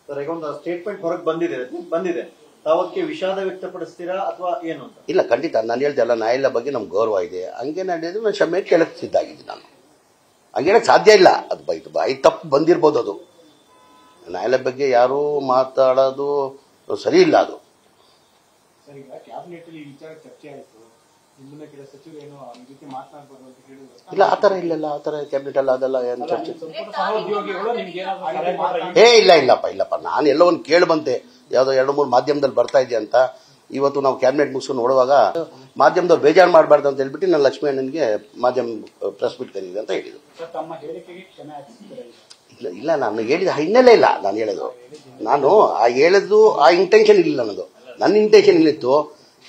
Sir ಈಗ ಒಂದು statement ಹೊರಗೆ ಬಂದಿದೆ ತಾವಕ್ಕೆ ವಿಷಾದ ವ್ಯಕ್ತಪಡಿಸ್ತೀರಾ ಅಥವಾ ಏನು ಅಂತ? ಇಲ್ಲ, ಖಂಡಿತ. ನಾನು ಹೇಳ್ದಲ್ಲ, ನ್ಯಾಯಾಲಯ ಬಗ್ಗೆ ನಮ್ಗೆ ಗೌರವ ಇದೆ. ಹಂಗೆ ನಡೆಯೋದು ನಾನು ಕ್ಷಮೆ ಕೇಳಕ್ಕೆ ಸಿದ್ಧಾಗಿದ್ದೀನಿ. ನಾನು ಹಂಗೆ ಹೇಳಕ್ಕೆ ಸಾಧ್ಯ ಇಲ್ಲ. ಅದು ಬಾಯಿ ತಪ್ಪು ಬಂದಿರ್ಬೋದು. ಅದು ನ್ಯಾಯಾಲಯ ಬಗ್ಗೆ ಯಾರೂ ಮಾತಾಡೋದು ಸರಿ ಇಲ್ಲ. ಅದು ಇಲ್ಲ, ಆ ಥರ ಇಲ್ಲಲ್ಲ. ಆ ಥರ ಕ್ಯಾಬಿನೆಟ್ ಅಲ್ಲ, ಅದೆಲ್ಲ ಏನು ಚರ್ಚೆ ಇಲ್ಲಪ್ಪ. ನಾನು ಎಲ್ಲೋ ಒಂದು ಕೇಳಿ ಬಂತೆ, ಯಾವುದೋ 2-3 ಮಾಧ್ಯಮದಲ್ಲಿ ಬರ್ತಾ ಇದೆ ಅಂತ. ಇವತ್ತು ನಾವು ಕ್ಯಾಬಿನೆಟ್ ಮುಗಿಸ್ಕೊಂಡು ನೋಡುವಾಗ ಮಾಧ್ಯಮದವ್ರು ಬೇಜಾರು ಮಾಡಬಾರ್ದು ಅಂತ ಹೇಳ್ಬಿಟ್ಟು ನಾನು ಲಕ್ಷ್ಮೀ ಅಣ್ಣನಿಗೆ ಮಾಧ್ಯಮ ಪ್ರೆಸ್ ಮೀಟ್ ಕರೀದೆ ಅಂತ ಹೇಳಿದ್ರು. ಇಲ್ಲ, ನಾನು ಹೇಳಿದ ಹಿನ್ನೆಲೆ ಇಲ್ಲ. ನಾನು ಹೇಳೋದು, ನಾನು ಹೇಳಿದ್ದು ಆ ಇಂಟೆನ್ಷನ್ ಇಲ್ಲ. ನನ್ನ ಇಂಟೆನ್ಷನ್ ಇಲ್ಲಿತ್ತು,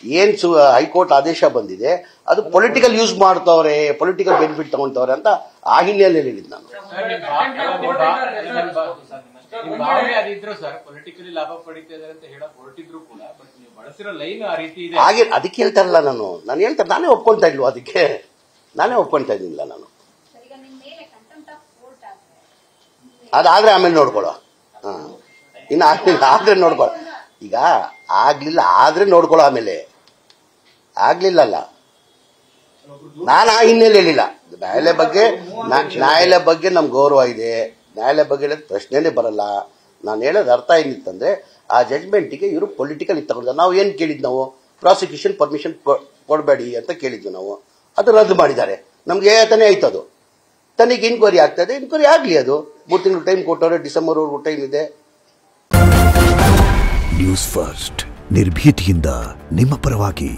ಏನು ಹೈಕೋರ್ಟ್ ಆದೇಶ ಬಂದಿದೆ ಅದು ಪೊಲಿಟಿಕಲ್ ಯೂಸ್ ಮಾಡ್ತವ್ರೆ, ಪೊಲಿಟಿಕಲ್ ಬೆನಿಫಿಟ್ ತಗೊಳ್ತವ್ರೆ ಅಂತ ಆ ಹಿನ್ನೆಲೆಯಲ್ಲಿ ಹೇಳಿದ್ದು ನಾನು. ಹಾಗೆ ಅದಕ್ಕೆ ಹೇಳ್ತಾರಲ್ಲ, ನಾನು ಹೇಳ್ತಾರೆ ನಾನೇ ಒಪ್ಕೊಳ್ತಾ ಇಲ್ವ? ಅದಕ್ಕೆ ನಾನೇ ಒಪ್ಕೊಳ್ತಾ ಇದ್ದಿಲ್ಲ. ನಾನು ಅದಾದ್ರೆ ಆಮೇಲೆ ನೋಡ್ಕೊಳ್ಳೋ. ಇನ್ನು ಆದ್ರೆ ನೋಡ್ಕೊಳ್ಳೋ. ಈಗ ಆಗ್ಲಿಲ್ಲ ಆದ್ರೆ ನೋಡ್ಕೊಳ್ಳೋ. ಆಮೇಲೆ ಆಗ್ಲಿಲ್ಲಲ್ಲ. ನಾನು ಆ ಹಿನ್ನೆಲೆ ಹೇಳಿಲ್ಲ. ನ್ಯಾಯಾಲಯ ಬಗ್ಗೆ ನಮ್ಗೆ ಗೌರವ ಇದೆ. ನ್ಯಾಯಾಲಯ ಬಗ್ಗೆ ಹೇಳೋದು ಪ್ರಶ್ನೆನೇ ಬರಲ್ಲ. ನಾನು ಹೇಳೋದು ಅರ್ಥ ಏನಿತ್ತಂದ್ರೆ, ಆ ಜಡ್ಜ್ಮೆಂಟಿಗೆ ಇವರು ಪೊಲಿಟಿಕಲ್ ಇತ್ತು ತಗೊಂಡು. ನಾವು ಏನು ಕೇಳಿದ್, ನಾವು ಪ್ರಾಸಿಕ್ಯೂಷನ್ ಪರ್ಮಿಷನ್ ಕೊಡಬೇಡಿ ಅಂತ ಕೇಳಿದ್ವಿ. ನಾವು ಅದು ರದ್ದು ಮಾಡಿದ್ದಾರೆ. ನಮ್ಗೆ ತಾನೇ ಆಯ್ತು. ಅದು ತನಿಖೆ ಇನ್ಕ್ವೈರಿ ಆಗ್ತದೆ, ಇನ್ಕ್ವೈರಿ ಆಗಲಿ. ಅದು 3 ತಿಂಗಳು ಟೈಮ್ ಕೊಟ್ಟವ್ರೆ, ಡಿಸೆಂಬರ್ವರೆಗೂ ಟೈಮ್ ಇದೆ. ನ್ಯೂಸ್ ಫಸ್ಟ್, ನಿರ್ಭೀತಿಯಿಂದ ನಿಮ್ಮ ಪರವಾಗಿ.